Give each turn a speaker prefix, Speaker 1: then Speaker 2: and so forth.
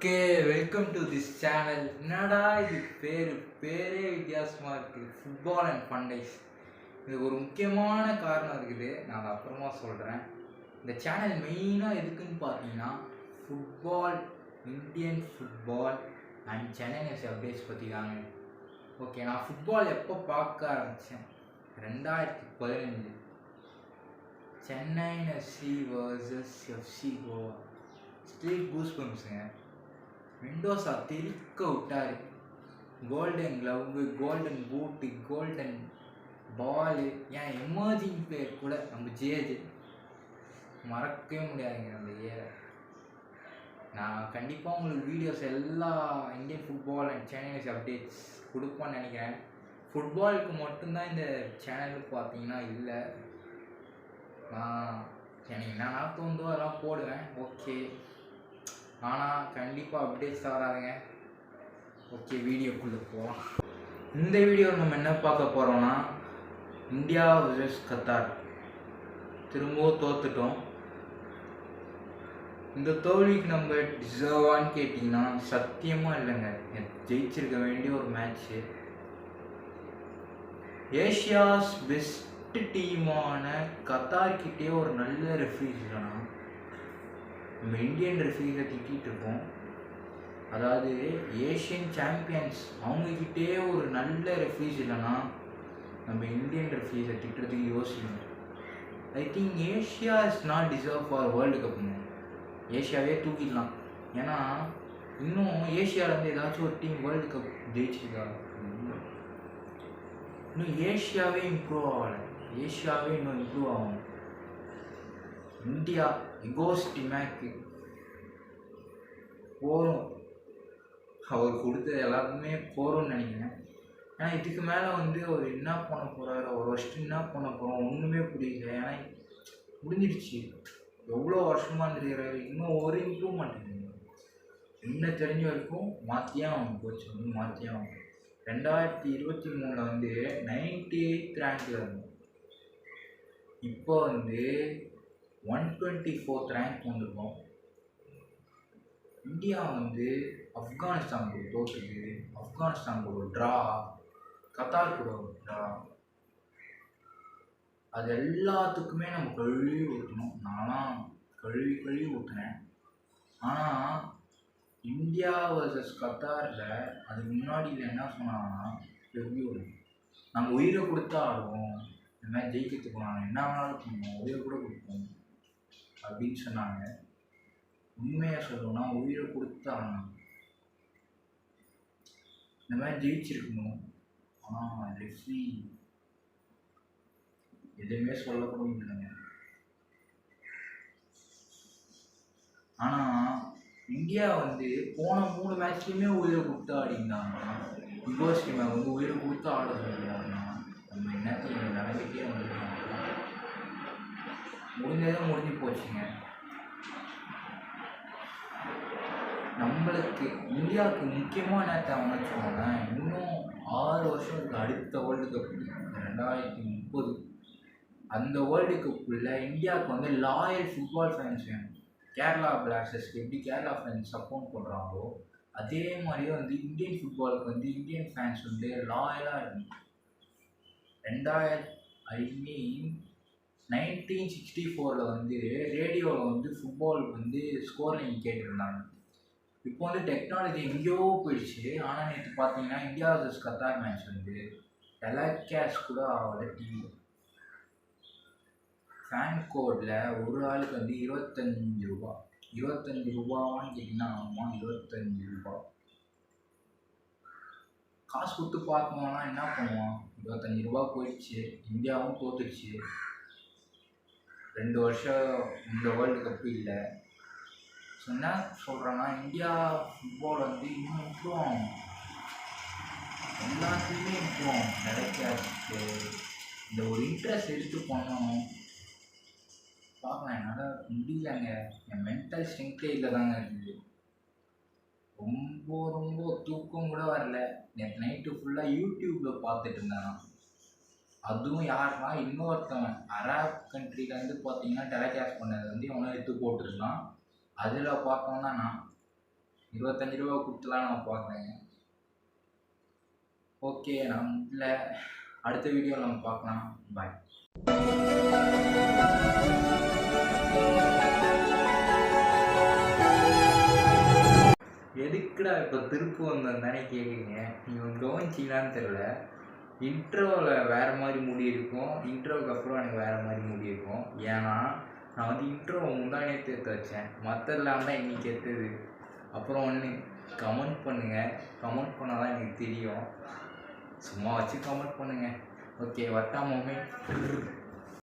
Speaker 1: Okay, welcome to this channel. என்னடா இது பேரே வித்தியாசமாக இருக்குது, ஃபுட்பால் அண்ட் ஃபண்டைஸ். இதுக்கு ஒரு முக்கியமான காரணம் இருக்குது, நான் அதை அப்புறமா சொல்கிறேன். இந்த சேனல் மெயினாக எதுக்குன்னு பார்த்தீங்கன்னா football, Indian football and Chennai FC updates பற்றி தாங்க. ஓகே, நான் ஃபுட்பால் எப்போ பார்க்க ஆரம்பித்தேன்? 2015 Chennai FC versus FC Goa. Straight goose பம்ப்ஸுங்க. விண்டோஸா தெறிக்க விட்டார். Golden glove, golden boot, golden ball, ஏன் எமர்ஜிங் பிளேயர் கூட நம்ம ஜேஜே மறக்கவே முடியாதுங்க அந்த ஏரை. நான் கண்டிப்பாக உங்களுக்கு வீடியோஸ் எல்லா Indian football and channels updates கொடுப்போன்னு நினைக்கிறேன். ஃபுட்பாலுக்கு மட்டும்தான் இந்த சேனலுக்கு பார்த்தீங்கன்னா இல்லை, நான் எனக்கு என்னென்னா தோந்தோ அதெல்லாம் போடுவேன். ஓகே, ஆனால் கண்டிப்பாக அப்டேட்ஸ் வராதுங்க. ஓகே, வீடியோக்குள்ளே போகலாம். இந்த வீடியோவில் நம்ம என்ன பார்க்க போகிறோம்னா, இந்தியா வர்சஸ் கத்தார். திரும்பவும் தோத்துட்டோம். இந்த தோல்விக்கு நம்ம டிசர்வான்னு கேட்டிங்கன்னா சத்தியமாக இல்லைங்க. ஜெயிச்சிருக்க வேண்டிய ஒரு மேட்ச்சு. ஏஷியாஸ் பெஸ்ட் டீமான கத்தார்கிட்டே ஒரு நல்ல ரெஃப்ரீஸ் இல்லைனா நம்ம இந்தியன் ரெஃப்ரீஸை திட்டிகிட்டு இருக்கோம். அதாவது ஏஷியன் சாம்பியன்ஸ் அவங்கக்கிட்டே ஒரு நல்ல ரெஃப்ரீஸ் இல்லைன்னா நம்ம இந்தியன் ரெஃப்ரீஸை திட்டுறதுக்கு யோசிக்கணும். I think Asia is not deserve for world கப்புங்க. ஏஷியாவே தூக்கிடலாம். ஏன்னா இன்னும் ஏஷியாவிலேருந்து ஏதாச்சும் ஒரு டீம் வேர்ல்டு கப் ஜெயிச்சிருக்கா? இன்னும் ஏஷியாவே இம்ப்ரூவ் ஆகலை. ஏஷியாவே இன்னும் இம்ப்ரூவ் ஆகணும். இந்தியா இகோஸ்டிமேக்கு போகிறோம். அவர் கொடுத்தது எல்லாருக்குமே போகிறோம்னு நினைக்கிறேன். ஏன்னா இதுக்கு மேலே அவர் என்ன பண்ண போகிறாரு, ஒரு வருஷத்துக்கு என்ன பண்ண போகிறோம் ஒன்றுமே புரியல. ஏன்னா முடிஞ்சிடுச்சு. எவ்வளோ வருஷமாக தெரிகிறாரு, இன்னும் ஒரு இம்ப்ரூவ்மெண்ட் இல்லை. என்ன தெரிஞ்ச வரைக்கும் மாற்றியே ஆகும். கோச் மாற்றியே ஆகும். 2023 98th ரேங்கில் இருந்தோம். இப்போ 124th ரேங்க் வந்திருக்கோம். இந்தியா ஆப்கானிஸ்தான் கூட தோற்றுது, ஆப்கானிஸ்தான் கூட ஒரு ட்ரா, கத்தார் கூட ஒரு ட்ரா. அது எல்லாத்துக்குமே நம்ம கழுவி ஊற்றணும். நான்லாம் கழுவி ஊற்றினேன். ஆனால் இந்தியா வர்சஸ் கத்தாரில் அதுக்கு முன்னாடியில் என்ன சொன்னாங்கன்னா, ரிவ்யூவில் நாங்கள் உயிரை கொடுத்தா ஆடுவோம், இந்த மாதிரி ஜெயிக்கிறதுக்கு நாங்கள் என்ன வேணாலும் பண்ணுவோம், உயிரை கூட கொடுப்போம் அப்படின்னு சொன்னாங்க. உண்மையாக சொல்லணும்னா உயிரை கொடுத்து ஆடணும். இந்த மாதிரி ஜெயிச்சிருக்கணும். ஆனால் ரெஃப்ரி எதுவுமே சொல்லக்கூட முடியலைங்க. ஆனால் இந்தியா போன 3 மேட்ச்லையுமே உயிரை கொடுத்து ஆடினாங்க. பிகாஸ் டீமை உயிரை கொடுத்து ஆட சொல்லியிருந்தாங்கன்னா நம்ம என்னத்தையும் நிலைமைக்கே முடிஞ்சதே முடிஞ்சு போச்சுங்க. நம்மளுக்கு இந்தியாவுக்கு முக்கியமாக என்ன தேவைன்னு சொன்னாங்க, இன்னும் 6 வருஷம் இருக்குது அடுத்த வேர்ல்டு கப் 2030. அந்த வேர்ல்டு கப்புக்குள்ளே இந்தியாவுக்கு லாயல் ஃபுட்பால் ஃபேன்ஸ் வேணும். கேரளா பிளாஸ்டர்ஸ்க்கு எப்படி கேரளா ஃபேன்ஸ் சப்போர்ட் பண்ணுறாங்களோ அதே மாதிரியே இந்தியன் ஃபுட்பாலுக்கு இந்தியன் ஃபேன்ஸ் லாயலாக இருக்கணும். 1964 ரேடியோவில் ஃபுட்பால் ஸ்கோர் லைன் கேட்டுருந்தாங்க. இப்போ டெக்னாலஜி எங்கேயோ போயிடுச்சு. ஆனால் நேற்று பார்த்தீங்கன்னா India versus Qatar match telecast கூட ஆகலை டிவி. ஃபேன் கோடில் ஒரு ஆளுக்கு 25 ரூபா. 25 ரூபாவான்னு கேட்டிங்கன்னா ஆமாம், 25 ரூபா. காசு கொடுத்து பார்க்கணும்னா என்ன பண்ணுவான்? 25 ரூபா போயிடுச்சு. இந்தியாவும் தோத்துடுச்சு. 2 வருஷம் இந்த வேர்ல்டு கப்பு இல்லை. ஸோ என்ன சொல்கிறேன்னா, இந்தியா ஃபுட்பால் இன்னும் இம்ப்ரூவ் ஆகும். எல்லாத்துலேயுமே இம்ப்ரூவ் ஆகும். டெலிகாஸ்ட்டு இந்த ஒரு இன்ட்ரெஸ்ட் எடுத்து பண்ணணும். பார்க்கலாம், என்னால் முடியலங்க. என் மென்டல் ஸ்ட்ரென்த்தே இல்லை தாங்க இருக்குது. ரொம்ப தூக்கம் கூட வரல. நேற்று நைட்டு ஃபுல்லாக யூடியூப்பில் பார்த்துட்டு இருந்தேன். அதுவும் யாருன்னா இன்னொருத்தவன் அரேப் கண்ட்ரிலேருந்து பார்த்தீங்கன்னா டெலிகாஸ்ட் பண்ணது இவனை எடுத்து போட்டுருந்தான். அதில் பார்த்தோன்னா நான் ரூபா கொடுத்துலாம் நான் பார்க்குறேங்க. ஓகே, நான் இல்லை, அடுத்த வீடியோவில் நம்ம பார்க்கலாம். பாய். எதுக்குடா இப்போ திருப்பு வந்தேன் தானே கேட்குறீங்க. நீங்கள் கவனிச்சிங்களான்னு தெரியல, இன்ட்ரோவில் வேறு மாதிரி முடி இருக்கும், இன்ட்ரோவுக்கு அப்புறம் எனக்கு வேறு மாதிரி முடி இருக்கும். ஏன்னா நான் வந்து இன்ட்ரோவை முந்தானே எடுத்து வச்சேன், மற்றெல்லாம் தான் இன்னைக்கு எடுத்தது. அப்புறம் ஒன்று கமெண்ட் பண்ணுங்கள், கமெண்ட் பண்ணால் தான் எனக்கு தெரியும். சும்மா வச்சு கமெண்ட் பண்ணுங்கள். Okay, what a moment.